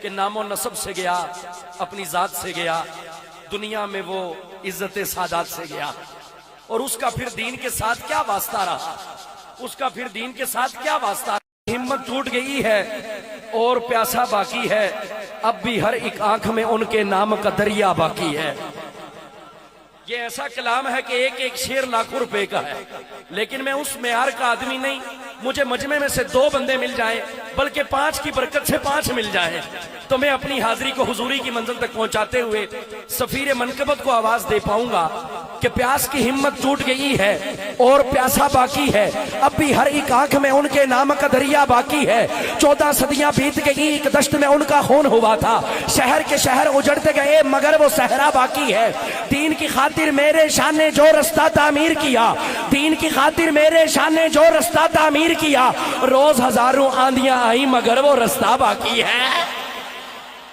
کہ نام و نسب سے گیا، اپنی ذات سے گیا، دنیا میں وہ عزت سادات سے گیا، اور اس کا پھر دین کے ساتھ کیا واسطہ رہا، اس کا پھر دین کے ساتھ کیا واسطہ رہا۔ ہمت ٹوٹ گئی ہے اور پیاسا باقی ہے، اب بھی ہر ایک آنکھ میں ان کے نام کا دریا باقی ہے۔ یہ ایسا کلام ہے کہ ایک ایک شعر لاکھوں روپے کا ہے، لیکن میں اس معیار کا آدمی نہیں، مجھے مجمع میں سے 2 بندے مل جائیں بلکہ 5 کی برکت سے 5 مل جائیں تو میں اپنی حاضری کو حضوری کی منزل تک پہنچاتے ہوئے سفیر منقبت کو آواز دے پاؤں گا کہ پیاس کی ہمت ٹوٹ گئی ہے اور پیاسا باقی ہے، اب بھی ہر ایک آنکھ میں ان کے نام کا دریا باقی ہے۔ 14 صدیاں بیت گئی، ایک دشت میں ان کا خون ہوا تھا، شہر کے شہر اجڑتے گئے مگر وہ صحرا باقی ہے۔ دین کی خاطر میرے شان نے جو رستہ تعمیر کیا، دین کی خاطر میرے شان نے جو رستہ تعمیر کیا، روز ہزاروں آندیاں آئی مگر وہ رستہ باقی ہے۔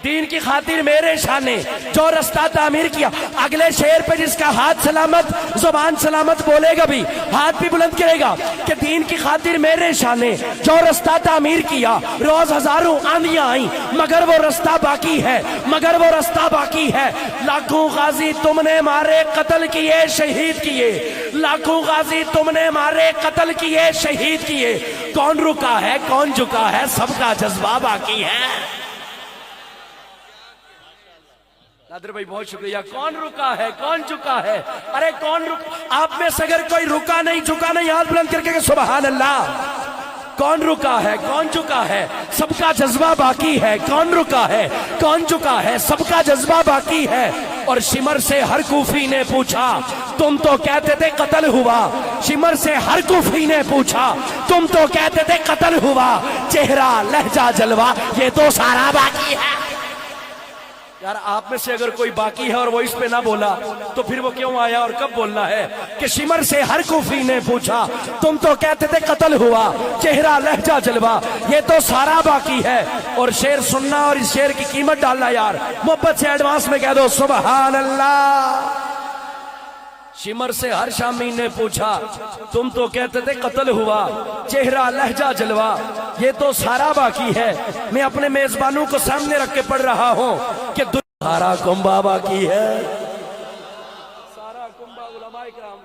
دین کی خاطر میرے شان نے جو رستہ تعمیر کیا۔ اگلے شعر پہ جس کا ہاتھ سلامت زبان سلامت بولے گا بھی ہاتھ بھی بلند کرے گا کہ دین کی خاطر میرے شان نے جو رستہ تعمیر کیا، روز ہزاروں آندیاں آئیں مگر وہ رستہ باقی ہے، مگر وہ رستہ باقی ہے۔ لاکھوں غازی تم نے مارے قتل کیے شہید کیے، لاکھوں غازی تم نے مارے قتل کیے شہید کیے، کون رکا ہے کون جھکا ہے سب کا جذبہ باقی ہے۔ نادر بھائی بہت شکریہ۔ کون رکا ہے کون چکا ہے، ارے کون آپ میں سے اگر کوئی رکا نہیں جھکا نہیں ہاتھ بلند کر کے کہ سبحان اللہ۔ کون رکا ہے کون چکا ہے سب کا جذبہ باقی ہے، کون رکا ہے کون چکا ہے سب کا جذبہ باقی ہے۔ اور شمر سے ہر کوفی نے پوچھا تم تو کہتے تھے قتل ہوا، شمر سے ہر کوفی نے پوچھا تم تو کہتے تھے قتل ہوا، چہرہ لہجہ جلوہ یہ تو سارا باقی ہے۔ یار آپ میں سے اگر کوئی باقی ہے اور وہ اس پہ نہ بولا تو پھر وہ کیوں آیا اور کب بولنا ہے کہ شمر سے ہر کوفی نے پوچھا تم تو کہتے تھے قتل ہوا، چہرہ لہجہ جلوہ یہ تو سارا باقی ہے۔ اور شعر سننا اور اس شعر کی قیمت ڈالنا یار محبت سے ایڈوانس میں کہہ دو سبحان اللہ۔ شمر سے ہر شامی نے پوچھا تم تو کہتے تھے قتل ہوا، چہرہ لہجہ جلوہ یہ تو سارا باقی ہے۔ میں اپنے میزبانوں کو سامنے رکھ کے پڑھ رہا ہوں کہ سارا کنبہ باقی ہے، سارا کنبہ علماء کرام،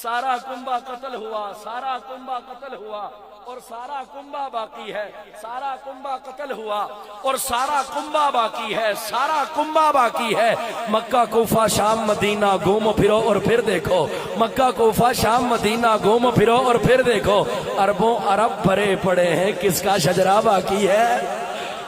سارا کنبہ قتل ہوا، سارا کنبہ قتل ہوا اور سارا کنبہ باقی ہے، سارا کنبہ قتل ہوا اور سارا کنبہ باقی ہے، سارا کنبہ باقی ہے۔ مکہ کوفہ شام مدینہ گھومو پھرو اور پھر دیکھو، مکہ کوفہ شام مدینہ گھومو پھرو اور پھر دیکھو، اربوں عرب بھرے پڑے ہیں کس کا شجرہ باقی ہے،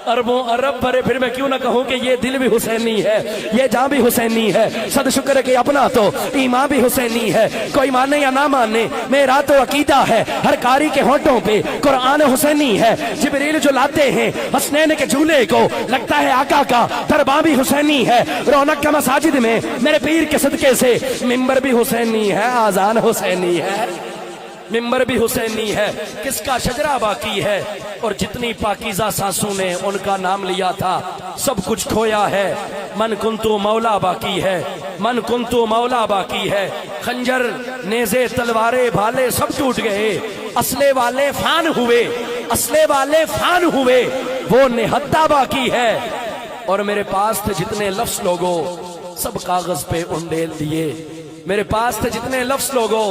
اربوں عرب بھرے۔ پھر میں کیوں نہ کہوں کہ یہ دل بھی حسینی ہے، یہ جاں بھی حسینی ہے، صد شکر ہے کہ اپنا تو ایمان بھی حسینی ہے۔ کوئی مانے یا نہ مانے میرا تو عقیدہ ہے، ہر قاری کے ہونٹوں پہ قرآن حسینی ہے۔ جبریل جو لاتے ہیں حسنین کے جھولے کو لگتا ہے آقا کا درباں بھی حسینی ہے۔ رونق کا مساجد میں میرے پیر کے صدقے سے ممبر بھی حسینی ہے، آذان حسینی ہے، ممبر بھی حسینی ہے، کس کا شجرہ باقی ہے۔ اور جتنی پاکیزہ سانسوں نے ان کا نام لیا تھا سب کچھ کھویا ہے، من کنتو مولا باقی ہے، من کنتو مولا باقی ہے۔ خنجر نیزے تلوارے بھالے سب ٹوٹ گئے، اسلحے والے فان ہوئے، اسلحے والے فان ہوئے، وہ نہتہ باقی ہے۔ اور میرے پاس تھے جتنے لفظ لوگوں سب کاغذ پہ انڈیل دیے، میرے پاس تھے جتنے لفظ لوگوں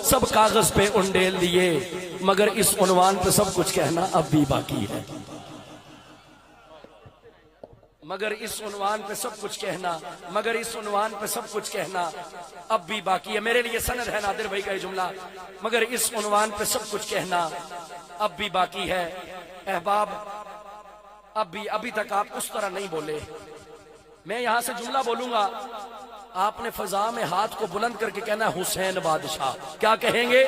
سب کاغذ پہ انڈیل دیے، مگر اس عنوان پہ سب کچھ کہنا اب بھی باقی ہے، مگر اس عنوان پہ سب کچھ کہنا، مگر اس عنوان پہ سب کچھ کہنا اب بھی باقی ہے۔ میرے لیے سند ہے نادر بھائی کا یہ جملہ، مگر اس عنوان پہ سب کچھ کہنا اب بھی باقی ہے۔ احباب ابھی تک آپ اس طرح نہیں بولے، میں یہاں سے جملہ بولوں گا آپ نے فضا میں ہاتھ کو بلند کر کے کہنا حسین بادشاہ، کیا کہیں گے؟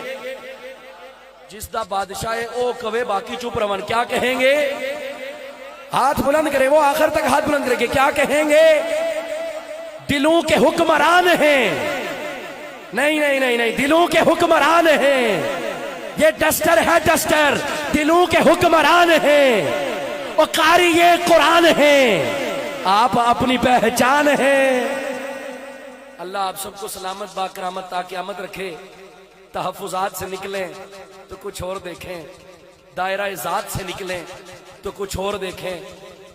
جس دا بادشاہ ہے او کوے باقی چپ رون، کیا کہیں گے؟ ہاتھ بلند کرے وہ آخر تک ہاتھ بلند کرے گے، کیا کہیں گے؟ دلوں کے حکمران ہیں، نہیں نہیں نہیں نہیں، دلوں کے حکمران ہیں، یہ ڈسٹر ہے ڈسٹر، دلوں کے حکمران ہیں، اور قاری یہ قرآن ہیں، آپ اپنی پہچان ہیں۔ اللہ آپ سب کو سلامت با کرامت تا قیامت رکھے، تحفظات سے نکلیں تو کچھ اور دیکھیں، دائرہ ذات سے نکلیں تو کچھ اور دیکھیں،